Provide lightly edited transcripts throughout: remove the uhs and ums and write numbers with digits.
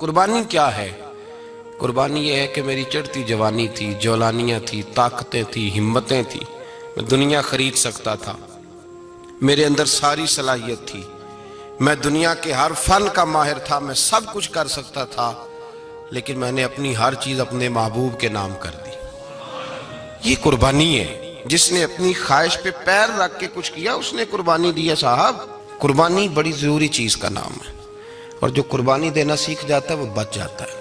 قربانی کیا ہے؟ قربانی یہ ہے کہ میری چڑھتی جوانی تھی، جولانیاں تھی، طاقتیں تھی، ہمتیں تھی، میں دنیا خرید سکتا تھا، میرے اندر ساری صلاحیت تھی، میں دنیا کے ہر فن کا ماہر تھا، میں سب کچھ کر سکتا تھا، لیکن میں نے اپنی ہر چیز اپنے محبوب کے نام کر دی۔ یہ قربانی ہے۔ جس نے اپنی خواہش پہ پیر رکھ کے کچھ کیا اس نے قربانی دیا صاحب۔ قربانی بڑی ضروری چیز کا نام ہے، اور جو قربانی دینا سیکھ جاتا ہے وہ بچ جاتا ہے۔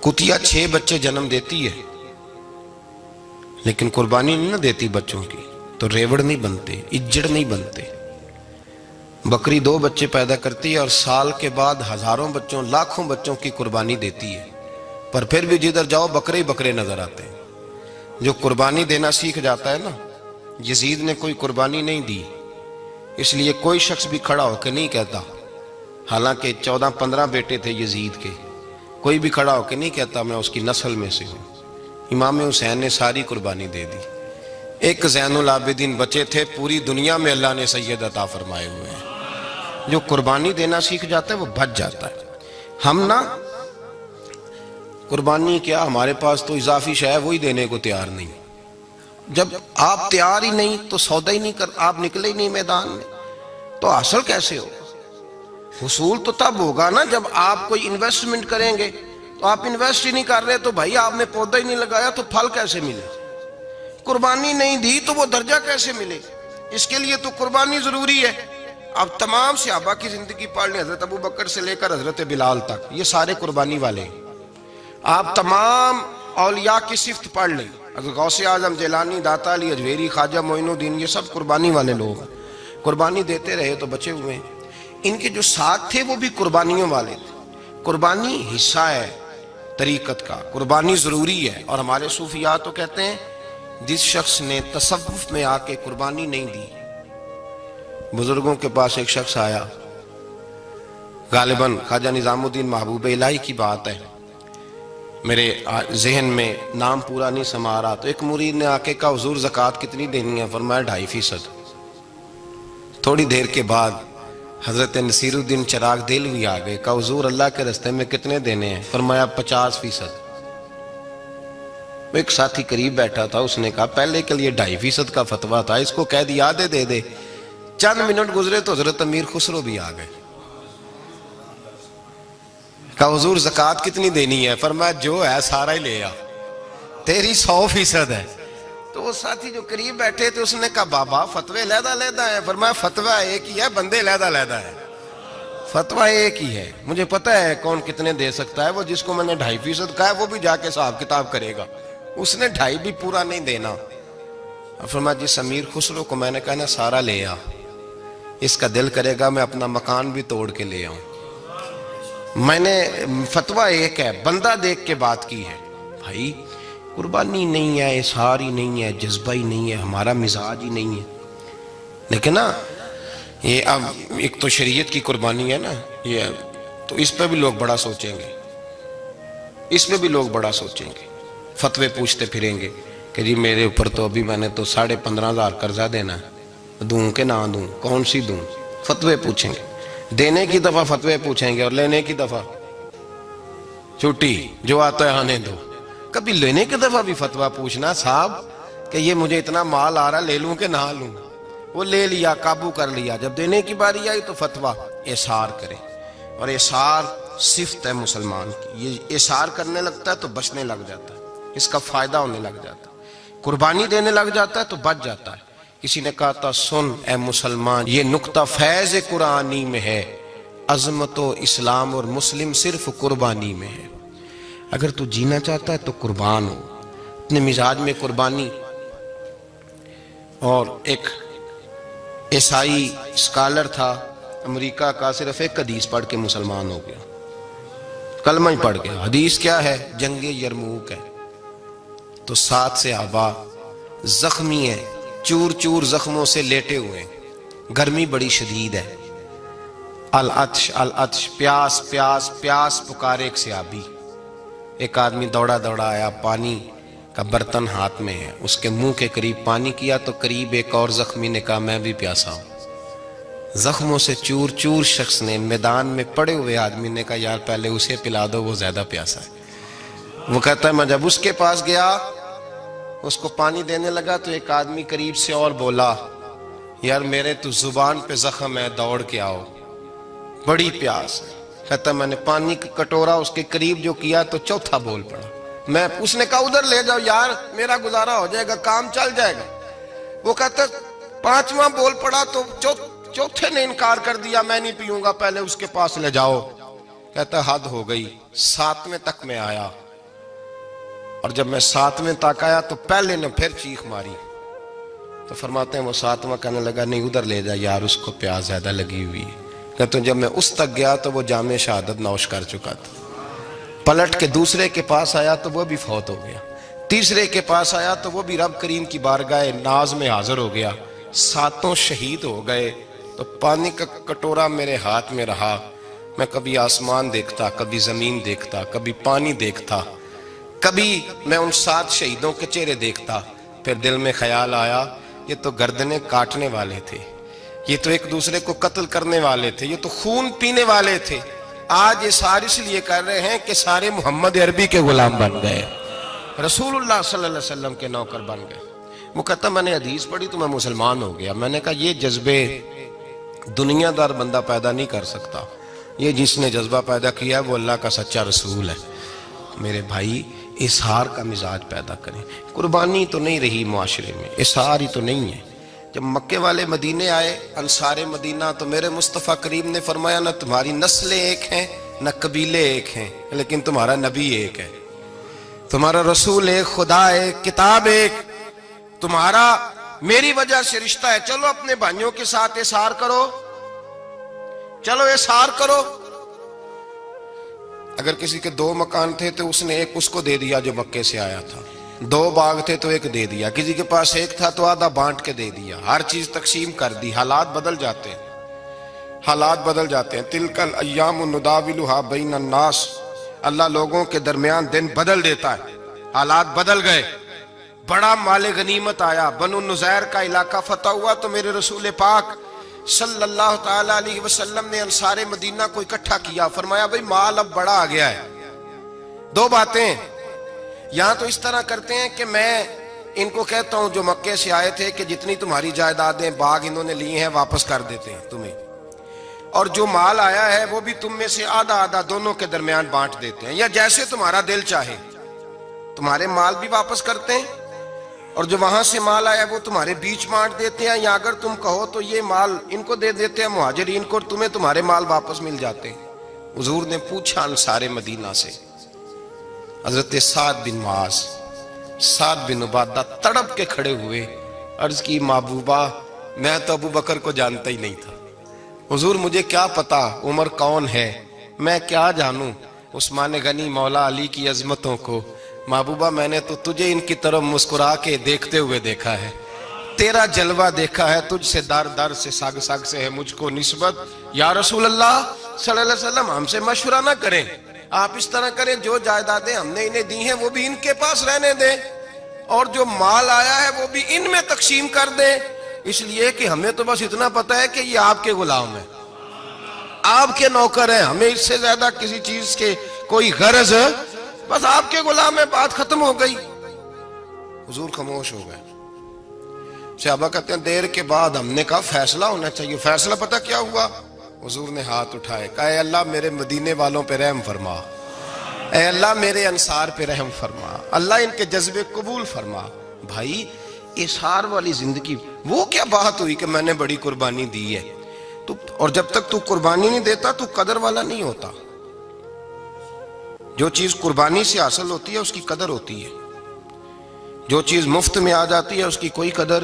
کتیا 6 بچے جنم دیتی ہے لیکن قربانی نہیں نہ دیتی بچوں کی، تو ریوڑ نہیں بنتے، اجڑ نہیں بنتے۔ بکری 2 بچے پیدا کرتی ہے اور سال کے بعد ہزاروں بچوں، لاکھوں بچوں کی قربانی دیتی ہے، پر پھر بھی جدھر جاؤ بکرے ہی بکرے نظر آتے ہیں۔ جو قربانی دینا سیکھ جاتا ہے نا، یزید نے کوئی قربانی نہیں دی، اس لیے کوئی شخص بھی کھڑا ہو کے نہیں کہتا، حالانکہ 14-15 بیٹے تھے یزید کے، کوئی بھی کھڑا ہو کے نہیں کہتا میں اس کی نسل میں سے ہوں۔ امام حسین نے ساری قربانی دے دی۔ ایک زین العابدین بچے تھے، پوری دنیا میں اللہ نے سید عطا فرمائے ہوئے ہیں۔ جو قربانی دینا سیکھ جاتا ہے وہ بچ جاتا ہے۔ ہم نا قربانی کیا، ہمارے پاس تو اضافی شے ہے وہی دینے کو تیار نہیں۔ جب آپ تیار ہی نہیں تو سودا ہی نہیں کر، آپ نکلے ہی نہیں میدان میں، تو حاصل کیسے ہو؟ حصول تو تب ہوگا نا جب آپ کوئی انویسٹمنٹ کریں گے، تو آپ انویسٹ ہی نہیں کر رہے تو بھائی آپ نے پودا ہی نہیں لگایا تو پھل کیسے ملے؟ قربانی نہیں دی تو وہ درجہ کیسے ملے؟ اس کے لیے تو قربانی ضروری ہے۔ اب تمام صحابہ کی زندگی پڑھ لیں، حضرت ابو بکر سے لے کر حضرت بلال تک، یہ سارے قربانی والے ہیں۔ آپ تمام اولیاء کی صفت پڑھ لیں، اگر غوث اعظم، جیلانی، داتا علی اجویری، خواجہ معین الدین، یہ سب قربانی والے لوگ ہیں۔ قربانی دیتے رہے تو بچے ہوئے ہیں۔ ان کے جو ساتھ تھے وہ بھی قربانیوں والے تھے۔ قربانی حصہ ہے طریقت کا، قربانی ضروری ہے۔ اور ہمارے صوفیاء تو کہتے ہیں جس شخص نے تصوف میں آ کے قربانی نہیں دی، بزرگوں کے پاس ایک شخص آیا، غالباً خواجہ نظام الدین محبوب الہی کی بات ہے، میرے ذہن میں نام پورا نہیں سما رہا، تو ایک مرید نے آ کے کہا حضور زکوٰۃ کتنی دینی ہے؟ فرمایا 2.5%۔ تھوڑی دیر کے بعد حضرت نصیر الدین چراغ دہلوی آ گئے، کہا حضور اللہ کے راستے میں کتنے دینے ہیں؟ فرمایا 50%۔ ایک ساتھی قریب بیٹھا تھا، اس نے کہا پہلے کے لیے 2.5% کا فتویٰ تھا، اس کو کہہ دیا دے دے۔ چند منٹ گزرے تو حضرت امیر خسرو بھی آ گئے، کہا حضور زکوٰۃ کتنی دینی ہے؟ فرمایا جو ہے سارا ہی لے آ، تیری 100% ہے۔ تو وہ ساتھی جو قریب بیٹھے تھے اس نے کہا بابا فتوے علیحدہ ہے۔ فرمایا فتویٰ ایک ہی ہے، بندے علیحدہ ہے۔ فتویٰ ایک ہی ہے، مجھے پتہ ہے کون کتنے دے سکتا ہے، وہ جس کو میں نے 2.5% کہا ہے وہ بھی جا کے حساب کتاب کرے گا، اس نے 2.5 بھی پورا نہیں دینا۔ فرمایا جس امیر خسرو کو میں نے کہا نا سارا لے آ، اس کا دل کرے گا میں اپنا مکان بھی توڑ کے لے آؤں۔ میں نے فتویٰ ایک ہے، بندہ دیکھ کے بات کی ہے۔ بھائی قربانی نہیں ہے، اظہار ہی نہیں ہے، جذبہ ہی نہیں ہے، ہمارا مزاج ہی نہیں ہے۔ لیکن نا یہ اب ایک تو شریعت کی قربانی ہے نا، یہ تو اس پہ بھی لوگ بڑا سوچیں گے، اس پہ بھی لوگ بڑا سوچیں گے، فتوے پوچھتے پھریں گے کہ جی میرے اوپر تو ابھی میں نے تو 15,500 قرضہ دینا ہے، دوں کہ نہ دوں، کون سی دوں؟ فتوے پوچھیں گے، دینے کی دفعہ فتوے پوچھیں گے اور لینے کی دفعہ چھٹی، جو آتا ہے آنے دو۔ کبھی لینے کی دفعہ بھی فتویٰ پوچھنا صاحب کہ یہ مجھے اتنا مال آ رہا لے لوں کہ نہ لوں؟ وہ لے لیا، قابو کر لیا، جب دینے کی باری آئی تو فتویٰ احصار کرے۔ اور احصار صفت ہے مسلمان کی، یہ احصار کرنے لگتا ہے تو بچنے لگ جاتا ہے، اس کا فائدہ ہونے لگ جاتا ہے، قربانی دینے لگ جاتا ہے تو بچ جاتا ہے۔ کسی نے کہا تھا سن اے مسلمان، یہ نقطہ فیض قرآنی میں ہے، عظمت و اسلام اور مسلم صرف قربانی میں ہے۔ اگر تو جینا چاہتا ہے تو قربان ہو، اپنے مزاج میں قربانی۔ اور ایک عیسائی اسکالر تھا امریکہ کا، صرف ایک حدیث پڑھ کے مسلمان ہو گیا، کلمہ ہی پڑھ گیا۔ حدیث کیا ہے؟ جنگ یرموک ہے۔ تو 7 صحابہ زخمی ہیں، چور چور زخموں سے لیٹے ہوئے، گرمی بڑی شدید ہے، العطش العطش، پیاس پیاس پیاس پکارے ایک صحابی۔ ایک آدمی دوڑا دوڑا آیا، پانی کا برتن ہاتھ میں ہے، اس کے منہ کے قریب پانی کیا تو قریب ایک اور زخمی نے کہا میں بھی پیاسا ہوں۔ زخموں سے چور چور شخص نے میدان میں پڑے ہوئے آدمی نے کہا یار پہلے اسے پلا دو، وہ زیادہ پیاسا ہے۔ وہ کہتا ہے میں جب اس کے پاس گیا، اس کو پانی دینے لگا تو ایک آدمی قریب سے اور بولا یار میرے تو زبان پہ زخم ہے، دوڑ کے آؤ، بڑی پیاس ہے۔ کہتا میں نے پانی کا کٹورا اس کے قریب جو کیا تو چوتھا بول پڑا۔ اس نے کہا ادھر لے جاؤ یار، میرا گزارا ہو جائے گا، کام چل جائے گا۔ وہ کہتا پانچواں بول پڑا تو چوتھے نے انکار کر دیا، میں نہیں پیوں گا، پہلے اس کے پاس لے جاؤ۔ کہتا حد ہو گئی، ساتویں تک میں آیا، اور جب میں ساتویں تک آیا تو پہلے نے پھر چیخ ماری۔ تو فرماتے ہیں وہ ساتواں کہنے لگا نہیں ادھر لے جا یار، اس کو پیاس زیادہ لگی ہوئی ہے۔ کہتے ہیں جب میں اس تک گیا تو وہ جام شہادت نوش کر چکا تھا۔ پلٹ کے دوسرے کے پاس آیا تو وہ بھی فوت ہو گیا، تیسرے کے پاس آیا تو وہ بھی رب کریم کی بارگاہ ناز میں حاضر ہو گیا، ساتوں شہید ہو گئے۔ تو پانی کا کٹورا میرے ہاتھ میں رہا، میں کبھی آسمان دیکھتا، کبھی زمین دیکھتا، کبھی پانی دیکھتا، کبھی میں ان 7 شہیدوں کے چہرے دیکھتا۔ پھر دل میں خیال آیا یہ تو گردنیں کاٹنے والے تھے، یہ تو ایک دوسرے کو قتل کرنے والے تھے، یہ تو خون پینے والے تھے۔ آج یہ سارے اس لیے کر رہے ہیں کہ سارے محمد عربی کے غلام بن گئے، رسول اللہ صلی اللہ علیہ وسلم کے نوکر بن گئے۔ وہ کہتا میں نے حدیث پڑھی تو میں مسلمان ہو گیا۔ میں نے کہا یہ جذبے دنیا دار بندہ پیدا نہیں کر سکتا، یہ جس نے جذبہ پیدا کیا ہے وہ اللہ کا سچا رسول ہے۔ میرے بھائی اظہار کا مزاج پیدا کریں۔ قربانی تو نہیں رہی معاشرے میں، اظہار ہی تو نہیں ہے۔ جب مکے والے مدینے آئے، انصار مدینہ، تو میرے مصطفیٰ کریم نے فرمایا نہ تمہاری نسلیں ایک ہیں نہ قبیلے ایک ہیں، لیکن تمہارا نبی ایک ہے، تمہارا رسول ایک، خدا ایک، کتاب ایک، تمہارا میری وجہ سے رشتہ ہے۔ چلو اپنے بھائیوں کے ساتھ اظہار کرو، چلو اظہار کرو۔ اگر کسی کے 2 مکان تھے تو اس نے ایک اس کو دے دیا جو مکے سے آیا تھا، 2 باغ تھے تو ایک دے دیا، کسی کے پاس ایک تھا تو آدھا بانٹ کے دے دیا، ہر چیز تقسیم کر دی۔ حالات بدل جاتے ہیں، حالات بدل جاتے ہیں۔ تلک الایام نداولھا بین الناس، اللہ لوگوں کے درمیان دن بدل دیتا ہے۔ حالات بدل گئے، بڑا مال غنیمت آیا، بنو نذیر کا علاقہ فتح ہوا تو میرے رسول پاک صلی اللہ تعالی علیہ وسلم نے انصار مدینہ کو اکٹھا کیا، فرمایا بھئی مال اب بڑا آ گیا ہے۔ 2 باتیں یہاں تو اس طرح کرتے ہیں کہ میں ان کو کہتا ہوں جو مکے سے آئے تھے کہ جتنی تمہاری جائیدادیں باغ انہوں نے لیے ہیں واپس کر دیتے ہیں تمہیں، اور جو مال آیا ہے وہ بھی تم میں سے آدھا آدھا دونوں کے درمیان بانٹ دیتے ہیں، یا جیسے تمہارا دل چاہے، تمہارے مال بھی واپس کرتے ہیں اور جو وہاں سے مال آیا وہ تمہارے بیچ بانٹ دیتے ہیں، یا اگر تم کہو تو یہ مال ان کو دے دیتے ہیں مہاجرین کو، اور تمہیں تمہارے مال واپس مل جاتے ہیں۔ حضور نے پوچھا انصار مدینہ سے، حضرت سعد بن معاذ، سعد بن عبادہ تڑپ کے کھڑے ہوئے، عرض کی محبوبہ میں تو ابو بکر کو جانتا ہی نہیں تھا، حضور مجھے کیا پتا عمر کون ہے، میں کیا جانوں عثمان غنی مولا علی کی عظمتوں کو، محبوبہ میں نے تو تجھے ان کی طرف مسکرا کے دیکھتے ہوئے دیکھا ہے، تیرا جلوہ دیکھا ہے، تجھ سے در در سے سگ سگ سے ہے مجھ کو نسبت، یا رسول اللہ صلی اللہ علیہ وسلم ہم سے مشورہ نہ کریں، آپ اس طرح کریں جو جائیدادیں ہم نے انہیں دی ہیں وہ بھی ان کے پاس رہنے دیں، اور جو مال آیا ہے وہ بھی ان میں تقسیم کر دیں، اس لیے کہ ہمیں تو بس اتنا پتا ہے کہ یہ آپ کے غلام ہیں، آپ کے نوکر ہیں، ہمیں اس سے زیادہ کسی چیز کے کوئی غرض، بس آپ کے غلام ہے، بات ختم ہو گئی۔ حضور خاموش ہو گئے۔ صحابہ کہتے ہیں دیر کے بعد ہم نے کہا فیصلہ ہونا چاہیے، فیصلہ پتہ کیا ہوا؟ حضور نے ہاتھ اٹھائے، کہا اے اللہ میرے مدینے والوں پہ رحم فرما، اے اللہ میرے انصار پہ رحم فرما، اللہ ان کے جذبے قبول فرما۔ بھائی اظہار والی زندگی، وہ کیا بات ہوئی کہ میں نے بڑی قربانی دی ہے، اور جب تک تو قربانی نہیں دیتا تو قدر والا نہیں ہوتا۔ جو چیز قربانی سے حاصل ہوتی ہے اس کی قدر ہوتی ہے، جو چیز مفت میں آ جاتی ہے اس کی کوئی قدر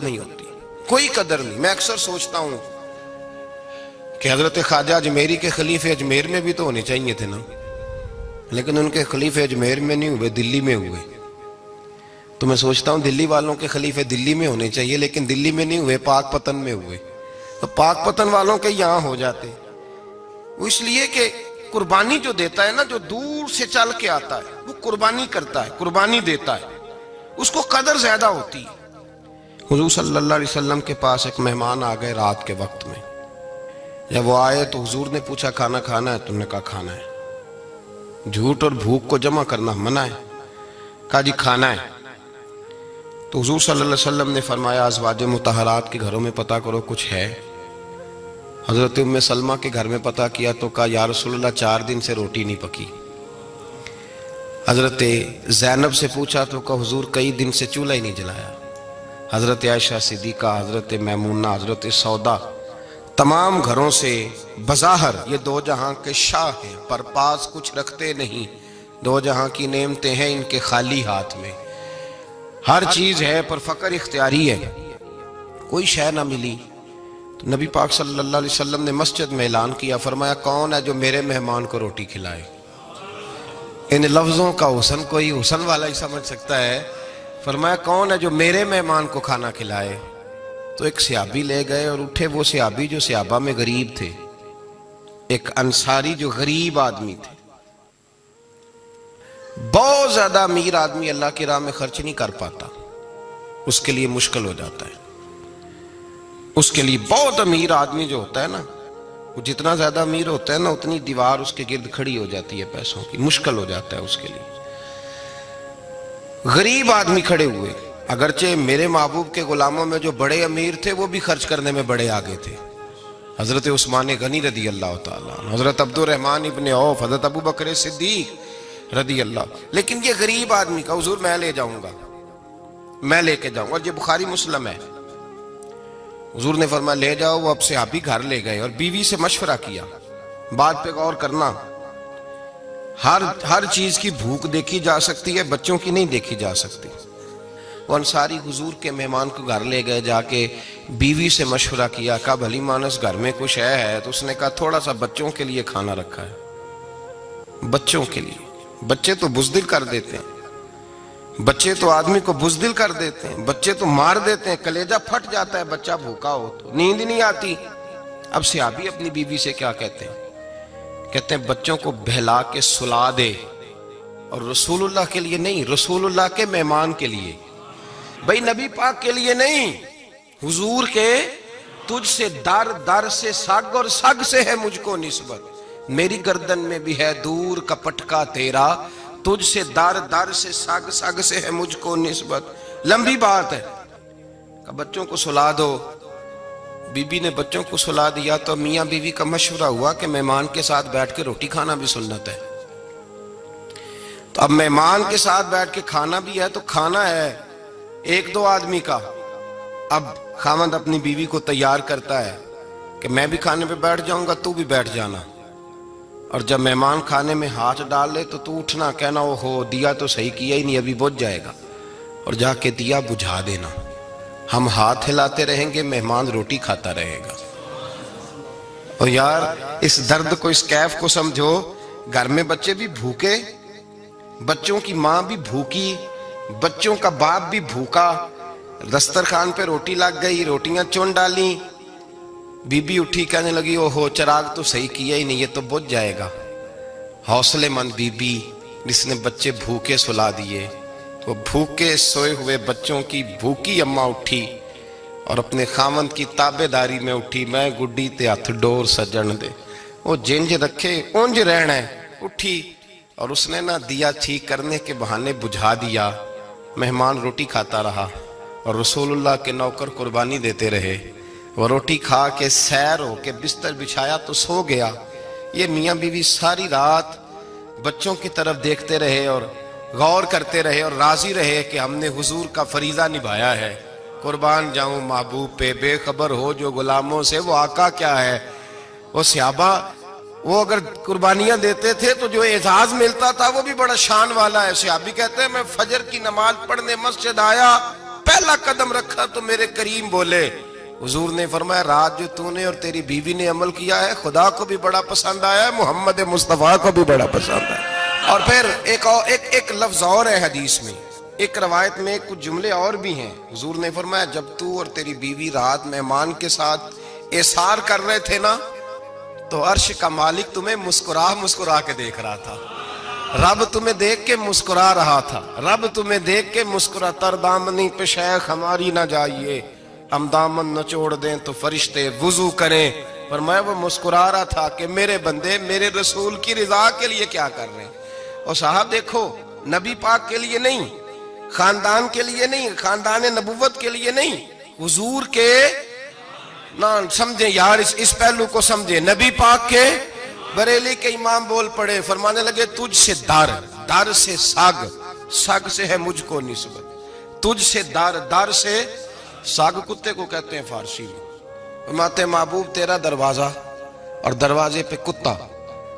نہیں ہوتی، کوئی قدر نہیں۔ میں اکثر سوچتا ہوں کہ حضرت خواجہ اجمیری کے خلیفے اجمیر میں بھی تو ہونے چاہیے تھے نا، لیکن ان کے خلیفے اجمیر میں نہیں ہوئے، دلی میں ہوئے۔ تو میں سوچتا ہوں دلی والوں کے خلیفے دلی میں ہونے چاہیے، لیکن دلی میں نہیں ہوئے، پاک پتن میں ہوئے، تو پاک پتن والوں کے یہاں ہو جاتے۔ وہ اس لیے کہ قربانی جو دیتا ہے نا، جو دور سے چل کے آتا ہے وہ قربانی کرتا ہے، قربانی دیتا ہے، اس کو قدر زیادہ ہوتی ہے۔ حضور صلی اللہ علیہ وسلم کے پاس ایک مہمان آ گئے رات کے وقت میں. جب وہ آئے تو حضور نے پوچھا کھانا کھانا ہے؟ تم نے کہا کھانا ہے. جھوٹ اور بھوک کو جمع کرنا منع ہے. کہا جی کھانا ہے. تو حضور صلی اللہ علیہ وسلم نے فرمایا ازواج مطہرات کے گھروں میں پتہ کرو کچھ ہے. حضرت ام سلمہ کے گھر میں پتہ کیا تو کہا یا رسول اللہ 4 دن سے روٹی نہیں پکی. حضرت زینب سے پوچھا تو کہا حضور کئی دن سے چولہا ہی نہیں جلایا. حضرت عائشہ صدیقہ، حضرت میمونہ، حضرت سودا، تمام گھروں سے بظاہر یہ 2 جہاں کے شاہ ہیں پر پاس کچھ رکھتے نہیں. 2 جہاں کی نعمتیں ہیں ان کے خالی ہاتھ میں. ہر چیز ہے پر فقر اختیاری ہے. کوئی شے نہ ملی تو نبی پاک صلی اللہ علیہ وسلم نے مسجد میں اعلان کیا، فرمایا کون ہے جو میرے مہمان کو روٹی کھلائے. ان لفظوں کا حسن کوئی حسن والا ہی سمجھ سکتا ہے. فرمایا کون ہے جو میرے مہمان کو کھانا کھلائے. تو ایک صحابی لے گئے اور اٹھے وہ صحابی جو صحابہ میں غریب تھے، ایک انصاری جو غریب آدمی تھے. بہت زیادہ امیر آدمی اللہ کی راہ میں خرچ نہیں کر پاتا، اس کے لیے مشکل ہو جاتا ہے. اس کے لیے بہت امیر آدمی جو ہوتا ہے نا، وہ جتنا زیادہ امیر ہوتا ہے نا اتنی دیوار اس کے گرد کھڑی ہو جاتی ہے پیسوں کی، مشکل ہو جاتا ہے اس کے لیے. غریب آدمی کھڑے ہوئے. اگرچہ میرے محبوب کے غلاموں میں جو بڑے امیر تھے وہ بھی خرچ کرنے میں بڑے آگے تھے. حضرت عثمان غنی رضی اللہ تعالیٰ عنہ، حضرت عبد الرحمن ابن عوف، حضرت ابو بکر صدیق رضی اللہ. لیکن یہ غریب آدمی کا حضور میں لے جاؤں گا، میں لے کے جاؤں گا. اور یہ بخاری مسلم ہے. حضور نے فرمایا لے جاؤ. وہ اب صحابی گھر لے گئے اور بیوی سے مشورہ کیا. بات پہ غور کرنا، ہر چیز کی بھوک دیکھی جا سکتی ہے، بچوں کی نہیں دیکھی جا سکتی. وہ انصاری حضور کے مہمان کو گھر لے گئے، جا کے بیوی سے مشورہ کیا. کہا بھلی مانس گھر میں کچھ ہے؟ تو اس نے کہا تھوڑا سا بچوں کے لیے کھانا رکھا ہے. بچوں کے لیے. بچے تو بزدل کر دیتے ہیں، بچے تو آدمی کو بزدل کر دیتے ہیں، بچے تو مار دیتے ہیں، کلیجہ پھٹ جاتا ہے بچہ بھوکا ہو تو، نیند نہیں آتی. اب صحابی اپنی بیوی سے کیا کہتے ہیں؟ کہتے ہیں بچوں کو بہلا کے سلا دے. اور رسول اللہ کے لیے نہیں، رسول اللہ کے مہمان کے لیے. بھئی نبی پاک کے لیے نہیں، حضور کے. تجھ سے در در سے سگ اور سگ سے ہے مجھ کو نسبت. میری گردن میں بھی ہے دور کا پٹکا تیرا، تجھ سے در در سے سگ سگ سے ہے مجھ کو نسبت. لمبی بات ہے. کہ بچوں کو سلا دو. بی بی نے بچوں کو سلا دیا تو میاں بیوی کا مشورہ ہوا کہ مہمان کے ساتھ بیٹھ کے روٹی کھانا بھی سنت ہے. تو اب مہمان کے ساتھ بیٹھ کے کھانا بھی ہے تو کھانا ہے 1-2 آدمی کا. اب خاوند اپنی بیوی کو تیار کرتا ہے کہ میں بھی کھانے پہ بیٹھ جاؤں گا، تو بھی بیٹھ جانا. اور جب مہمان کھانے میں ہاتھ ڈال لے تو اٹھنا، کہنا او ہو دیا تو صحیح کیا ہی نہیں، ابھی بجھ جائے گا. اور جا کے دیا بجھا دینا. ہم ہاتھ ہلاتے رہیں گے، مہمان روٹی کھاتا رہے گا. اور یار اس درد کو، اس کیف کو سمجھو. گھر میں بچے بھی بھوکے، بچوں کی ماں بھی بھوکی، بچوں کا باپ بھی بھوکا. دسترخوان پہ روٹی لگ گئی، روٹیاں چون ڈالیں. بی بی اٹھی کہنے لگی او ہو چراغ تو صحیح کیا ہی نہیں، یہ تو بجھ جائے گا. حوصلے مند بی بی جس نے بچے بھوکے سلا دیے. وہ بھوکے سوئے ہوئے بچوں کی بھوکی اماں اٹھی اور اپنے خامند کی تابع داری میں اٹھی. میں گڈی تے ہتھ ڈور سجن دے، وہ جنج رکھے اونج رہنا ہے. اٹھی اور اس نے نا دیا ٹھیک کرنے کے بہانے بجھا دیا. مہمان روٹی کھاتا رہا اور رسول اللہ کے نوکر قربانی دیتے رہے. وہ روٹی کھا کے سیر ہو کے بستر بچھایا تو سو گیا. یہ میاں بیوی ساری رات بچوں کی طرف دیکھتے رہے اور غور کرتے رہے اور راضی رہے کہ ہم نے حضور کا فریضہ نبھایا ہے. قربان جاؤں محبوب پہ، بے خبر ہو جو غلاموں سے وہ آقا کیا ہے. وہ صحابہ وہ اگر قربانیاں دیتے تھے تو جو اعزاز ملتا تھا وہ بھی بڑا شان والا ہے. صحابی کہتے ہیں میں فجر کی نماز پڑھنے مسجد آیا، پہلا قدم رکھا تو میرے کریم بولے. حضور نے فرمایا رات جو تو نے اور تیری بیوی نے عمل کیا ہے خدا کو بھی بڑا پسند آیا ہے، محمد مصطفیٰ کو بھی بڑا پسند ہے. اور پھر ایک لفظ اور ہے حدیث میں، ایک روایت میں کچھ جملے اور بھی ہیں. حضور نے فرمایا جب تو اور تیری بیوی رات مہمان کے ساتھ احسار کر رہے تھے نا تو عرش کا مالک تمہیں مسکرا مسکرا کے دیکھ رہا تھا. رب تمہیں دیکھ کے مسکرا رہا تھا، رب تمہیں دیکھ کے مسکرا، تر دامنی پہ شیخ ہماری نہ جائیے، ہم دامن نہ چھوڑ دیں تو فرشتے وضو کریں۔ فرمایا وہ مسکرا رہا تھا کہ میرے بندے میرے رسول کی رضا کے لیے کیا کر رہے ہیں۔ اور صاحب دیکھو، نبی پاک کے لیے نہیں، خاندان کے لیے نہیں، خاندان نبوت کے لیے نہیں، حضور کے نہ سمجھیں یار، اس پہلو کو سمجھیں، نبی پاک کے۔ بریلی کے امام بول پڑے، فرمانے لگے تجھ سے در، در سے سگ، سگ سے ہے مجھ کو نسبت، تجھ سے در، در سے سگ کتے کو کہتے ہیں فارسی میں۔ فرماتے محبوب تیرا دروازہ اور دروازے پہ کتا،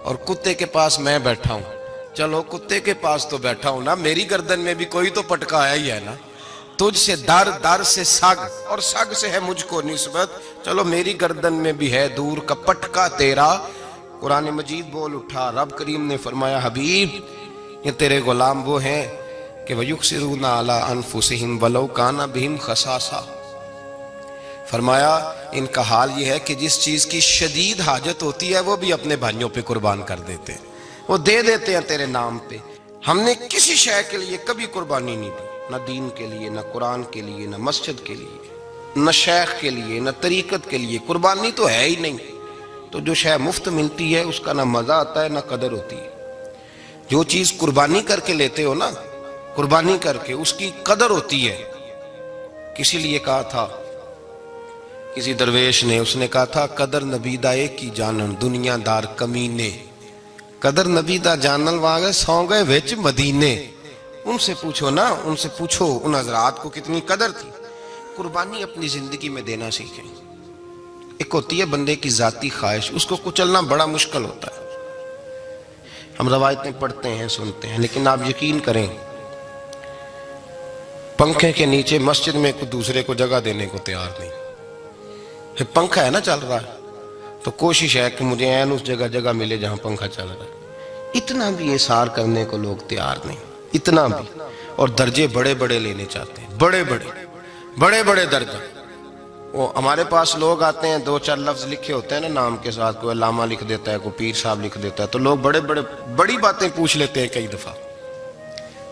اور کتے کے پاس میں بیٹھا ہوں، چلو کتے کے پاس تو بیٹھا ہوں نا، میری گردن میں بھی کوئی تو پٹکا آیا ہی ہے نا، تجھ سے در، در سے سگ، اور سگ سے ہے مجھ کو نسبت، چلو میری گردن میں بھی ہے دور کا پٹکا تیرا۔ قرآن مجید بول اٹھا، رب کریم نے فرمایا حبیب یہ تیرے غلام وہ ہیں کہ وَيُقْصِرُونَ عَلَىٰ أَنفُسِهِمْ وَلَوْ كَانَ بِهِمْ خَصَاصَةٌ۔ فرمایا ان کا حال یہ ہے کہ جس چیز کی شدید حاجت ہوتی ہے وہ بھی اپنے بھائیوں پہ قربان کر دیتے ہیں، وہ دے دیتے ہیں تیرے نام پہ۔ ہم نے کسی شے کے لیے کبھی قربانی نہیں دی، نہ دین کے لیے، نہ قرآن کے لیے، نہ مسجد کے لیے، نہ شیخ کے لیے، نہ طریقت کے لیے، قربانی تو ہے ہی نہیں۔ تو جو شے مفت ملتی ہے اس کا نہ مزہ آتا ہے نہ قدر ہوتی ہے۔ جو چیز قربانی کر کے لیتے ہو نا، قربانی کر کے، اس کی قدر ہوتی ہے۔ کسی لیے کہا تھا کسی درویش نے، اس نے کہا تھا قدر نبیدہ کی جانن دنیا دار کمینے، قدر نبیدہ جانن واگے سو گئے وچ مدینے۔ ان سے پوچھو نا، ان سے پوچھو ان حضرات کو کتنی قدر تھی۔ قربانی اپنی زندگی میں دینا سیکھیں۔ ایک ہوتی ہے بندے کی ذاتی خواہش، اس کو کچلنا بڑا مشکل ہوتا ہے۔ ہم روایتیں پڑھتے ہیں، سنتے ہیں، لیکن آپ یقین کریں پنکھے کے نیچے مسجد میں کوئی دوسرے کو جگہ دینے کو تیار نہیں۔ پنکھا ہے نا چل رہا ہے تو کوشش ہے کہ مجھے عین اس جگہ ملے جہاں پنکھا چل رہا ہے۔ اتنا بھی احسار کرنے کو لوگ تیار نہیں، اتنا بھی، اور درجے بڑے بڑے لینے چاہتے ہیں، بڑے بڑے درجہ۔ وہ ہمارے پاس لوگ آتے ہیں، دو چار لفظ لکھے ہوتے ہیں نا نام کے ساتھ، کوئی علامہ لکھ دیتا ہے، کوئی پیر صاحب لکھ دیتا ہے، تو لوگ بڑی باتیں پوچھ لیتے ہیں۔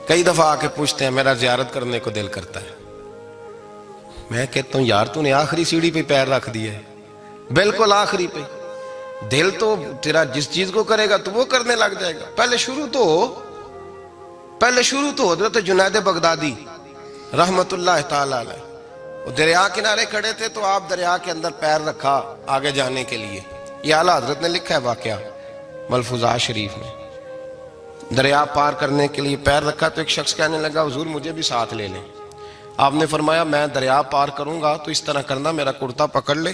کئی دفعہ آ کے پوچھتے ہیں میرا زیارت کرنے کو دل کرتا ہے۔ میں کہتا ہوں یار تو نے آخری سیڑھی پہ پیر رکھ دیا ہے، بالکل آخری پہ۔ دل تو تیرا جس چیز کو کرے گا تو وہ کرنے لگ جائے گا۔ پہلے شروع تو حضرت جنید بغدادی رحمت اللہ تعالی علیہ، وہ دریا کنارے کھڑے تھے تو آپ دریا کے اندر پیر رکھا آگے جانے کے لیے۔ یہ اعلیٰ حضرت نے لکھا ہے واقعہ ملفوظات شریف میں۔ دریا پار کرنے کے لیے پیر رکھا تو ایک شخص کہنے لگا حضور مجھے بھی ساتھ لے لیں۔ آپ نے فرمایا میں دریا پار کروں گا تو اس طرح کرنا، میرا کرتا پکڑ لے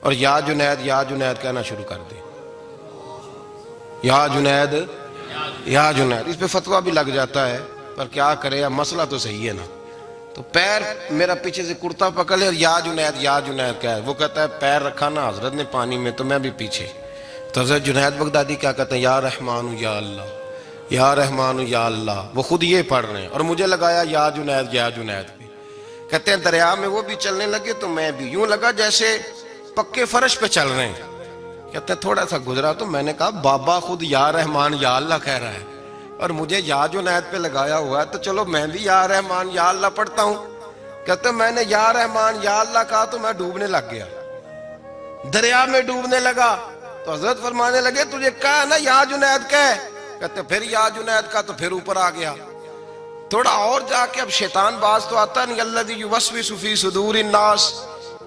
اور یا جنید یا جنید کہنا شروع کر دے، یا جنید یا جنید۔ اس پہ فتویٰ بھی لگ جاتا ہے پر کیا کرے، اب مسئلہ تو صحیح ہے نا۔ تو پیر میرا پیچھے سے کرتا پکڑ لے اور یا جنید کہا ہے۔ وہ کہتا ہے پیر رکھا نا حضرت نے پانی میں تو میں بھی پیچھے۔ تو حضرت جنید بغدادی کیا کہتے ہیں یا رحمان یا اللہ، یا رحمان یا اللہ، وہ خود یہ پڑھ رہے ہیں اور مجھے لگایا یا جنید پہ۔ کہتے ہیں دریا میں وہ بھی چلنے لگے تو میں بھی، یوں لگا جیسے پکے فرش پہ چل رہے ہیں۔ کہتے ہیں تھوڑا سا گزرا تو میں نے کہا بابا خود یا رحمان یا اللہ کہہ رہا ہے اور مجھے یا جنید پہ لگایا ہوا ہے، تو چلو میں بھی یا رحمان یا اللہ پڑھتا ہوں۔ کہتے ہیں میں نے یا رحمان یا اللہ کہا تو میں ڈوبنے لگ گیا، دریا میں ڈوبنے لگا۔ تو حضرت فرمانے لگے تجھے کہا نا یا جنید کہہ، کہتے پھر یا جنید کا تو پھر اوپر آ گیا۔ تھوڑا اور جا کے اب شیطان باز تو آتا نہیں، الذی یوسوس فی صدور الناس،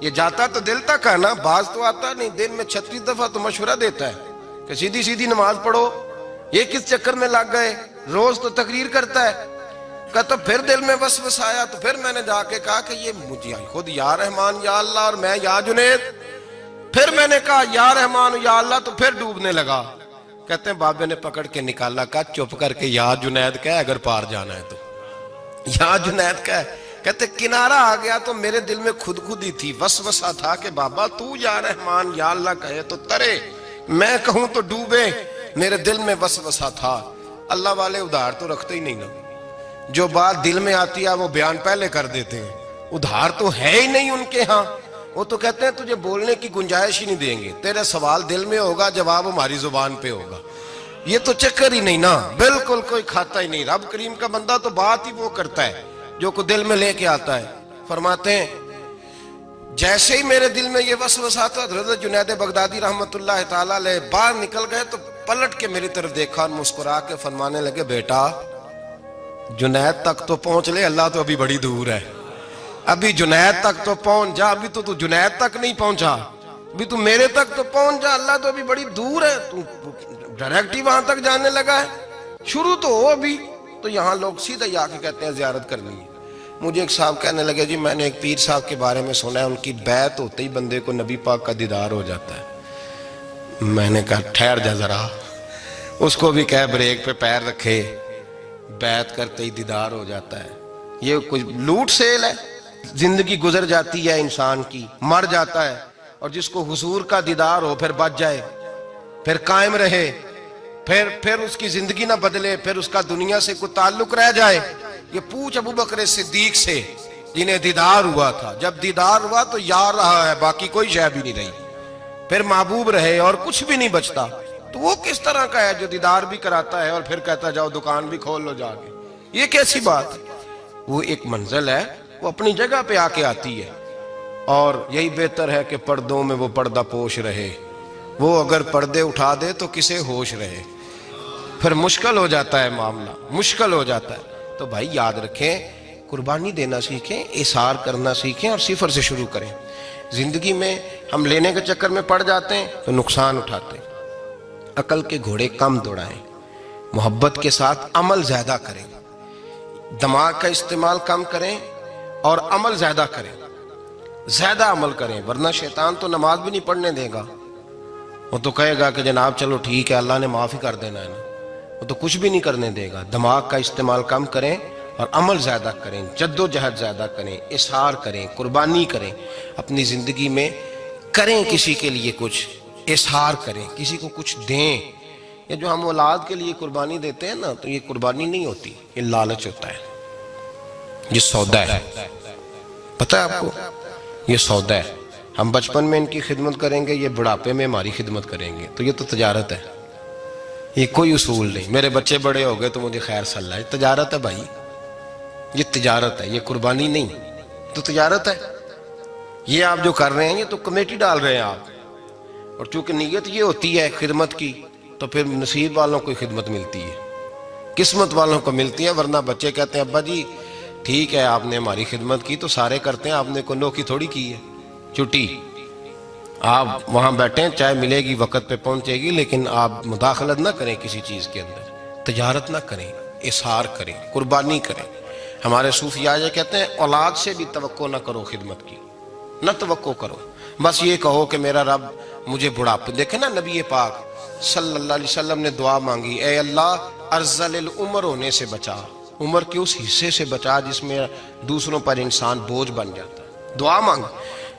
یہ جاتا تو دل تک ہے نا، باز تو آتا نہیں۔ دن میں 36 دفعہ تو مشورہ دیتا ہے کہ سیدھی نماز پڑھو، یہ کس چکر میں لگ گئے، روز تو تقریر کرتا ہے۔ کہتا پھر دل میں وسوسہ آیا تو پھر میں نے جا کے کہا کہ یہ مجھے خود یا رحمان یا اللہ اور میں یا جنید۔ پھر میں نے کہا یا رحمان یا اللہ تو پھر ڈوبنے لگا۔ کہتے ہیں بابے نے پکڑ کے نکالا، کہا چپ کر کے یا جنید کہہ اگر پار جانا ہے تو، یا جنید کہہ۔ کہتے کنارہ آ گیا تو میرے دل میں خود ہی تھی، وسوسہ تھا کہ بابا تو یا رحمان یا اللہ کہے تو ترے، میں کہوں تو ڈوبے۔ میرے دل میں وسوسہ تھا۔ اللہ والے ادھار تو رکھتے ہی نہیں نا، جو بات دل میں آتی ہے وہ بیان پہلے کر دیتے ہیں، ادھار تو ہے ہی نہیں ان کے ہاں۔ وہ تو کہتے ہیں تجھے بولنے کی گنجائش ہی نہیں دیں گے، تیرا سوال دل میں ہوگا، جواب ہماری زبان پہ ہوگا۔ یہ تو چکر ہی نہیں نا، بالکل کوئی کھاتا ہی نہیں. رب کریم کا بندہ تو بات ہی وہ کرتا ہے جو کو دل میں لے کے آتا ہے. فرماتے ہیں جیسے ہی میرے دل میں یہ وسوسہ تھا، حضرت جنید بغدادی رحمت اللہ تعالیٰ علیہ باہر نکل گئے تو پلٹ کے میری طرف دیکھا اور مسکرا کے فرمانے لگے بیٹا جنید تک تو پہنچ لے، اللہ تو ابھی بڑی دور ہے. ابھی جنید تک تو پہنچ جا، ابھی تو جنید تک نہیں پہنچا، ابھی تو میرے تک تو پہنچ جا، اللہ تو ابھی بڑی دور ہے. تو ڈائریکٹ ہی وہاں تک جانے لگا ہے، شروع تو ہو ابھی. تو یہاں لوگ سیدھا ہی آ کے کہتے ہیں زیارت کرنی ہے. مجھے ایک صاحب کہنے لگے جی میں نے ایک پیر صاحب کے بارے میں سنا ہے ان کی بیعت ہوتے ہی بندے کو نبی پاک کا دیدار ہو جاتا ہے. میں نے کہا ٹھہر جا ذرا، اس کو بھی کہہ بریک پہ پیر رکھے، بیعت کرتے ہی دیدار ہو جاتا ہے. یہ کچھ لوٹ سیل ہے. زندگی گزر جاتی ہے انسان کی، مر جاتا ہے، اور جس کو حضور کا دیدار ہو پھر بچ جائے، پھر قائم رہے، پھر اس کی زندگی نہ بدلے، پھر اس کا دنیا سے کوئی تعلق رہ جائے. یہ پوچھ ابو بکر صدیق سے جنہیں دیدار ہوا تھا. جب دیدار ہوا تو یار رہا ہے، باقی کوئی شے بھی نہیں رہی، پھر محبوب رہے اور کچھ بھی نہیں بچتا. تو وہ کس طرح کا ہے جو دیدار بھی کراتا ہے اور پھر کہتا جاؤ دکان بھی کھول لو جا کے؟ یہ کیسی بات؟ وہ ایک منزل ہے، وہ اپنی جگہ پہ آ کے آتی ہے. اور یہی بہتر ہے کہ پردوں میں وہ پردہ پوش رہے. وہ اگر پردے اٹھا دے تو کسے ہوش رہے، پھر مشکل ہو جاتا ہے معاملہ، مشکل ہو جاتا ہے. تو بھائی یاد رکھیں، قربانی دینا سیکھیں، اثار کرنا سیکھیں اور صفر سے شروع کریں. زندگی میں ہم لینے کے چکر میں پڑ جاتے ہیں تو نقصان اٹھاتے ہیں. عقل کے گھوڑے کم دوڑائیں، محبت کے ساتھ عمل زیادہ کریں، دماغ کا استعمال کم کریں اور عمل زیادہ کریں. زیادہ عمل کریں، ورنہ شیطان تو نماز بھی نہیں پڑھنے دے گا. وہ تو کہے گا کہ جناب چلو ٹھیک ہے اللہ نے معافی کر دینا ہے نا. وہ تو کچھ بھی نہیں کرنے دے گا. دماغ کا استعمال کم کریں اور عمل زیادہ کریں، جد و جہد زیادہ کریں، اظہار کریں، قربانی کریں. اپنی زندگی میں کریں، کسی کے لیے کچھ اظہار کریں، کسی کو کچھ دیں. یہ جو ہم اولاد کے لیے قربانی دیتے ہیں نا، تو یہ قربانی نہیں ہوتی، یہ لالچ ہوتا ہے، یہ سودا ہے. پتہ ہے آپ کو یہ سودا ہے. ہم بچپن میں ان کی خدمت کریں گے، یہ بڑھاپے میں ہماری خدمت کریں گے. تو یہ تو تجارت ہے، یہ کوئی اصول نہیں. میرے بچے بڑے ہو گئے تو مجھے خیر صلی اللہ، یہ تجارت ہے بھائی، یہ تجارت ہے، یہ قربانی نہیں. تو تجارت ہے. یہ آپ جو کر رہے ہیں یہ تو کمیٹی ڈال رہے ہیں آپ، اور چونکہ نیت یہ ہوتی ہے خدمت کی تو پھر نصیب والوں کو خدمت ملتی ہے، قسمت والوں کو ملتی ہے. ورنہ بچے کہتے ہیں ابا جی ٹھیک ہے آپ نے ہماری خدمت کی تو سارے کرتے ہیں، آپ نے کوئی نوکی تھوڑی کی ہے. چھٹی، آپ وہاں بیٹھیں، چائے ملے گی وقت پہ پہنچے گی، لیکن آپ مداخلت نہ کریں کسی چیز کے اندر، تجارت نہ کریں، اظہار کریں، قربانی کریں. ہمارے صوفیاء یہ کہتے ہیں اولاد سے بھی توقع نہ کرو خدمت کی، نہ توقع کرو، بس یہ کہو کہ میرا رب مجھے بڑھاپے. دیکھیں نا نبی پاک صلی اللہ علیہ وسلم نے دعا مانگی، اے اللہ ارذل العمر ہونے سے بچا، عمر کے اس حصے سے بچا جس میں دوسروں پر انسان بوجھ بن جاتا ہے. دعا مانگ.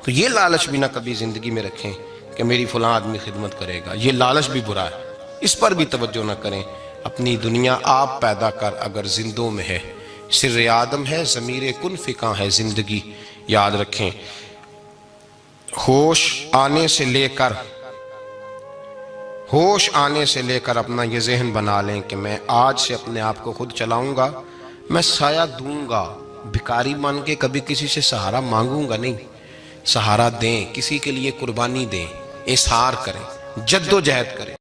تو یہ لالچ بھی نہ کبھی زندگی میں رکھیں کہ میری فلاں آدمی خدمت کرے گا، یہ لالچ بھی برا ہے، اس پر بھی توجہ نہ کریں. اپنی دنیا آپ پیدا کر اگر زندوں میں ہے، سر آدم ہے، ضمیر کن فکاں ہے زندگی. یاد رکھیں، ہوش آنے سے لے کر اپنا یہ ذہن بنا لیں کہ میں آج سے اپنے آپ کو خود چلاؤں گا، میں سایہ دوں گا. بھکاری مان کے کبھی کسی سے سہارا مانگوں گا نہیں. سہارا دیں، کسی کے لیے قربانی دیں، اظہار کریں، جد و جہد کریں.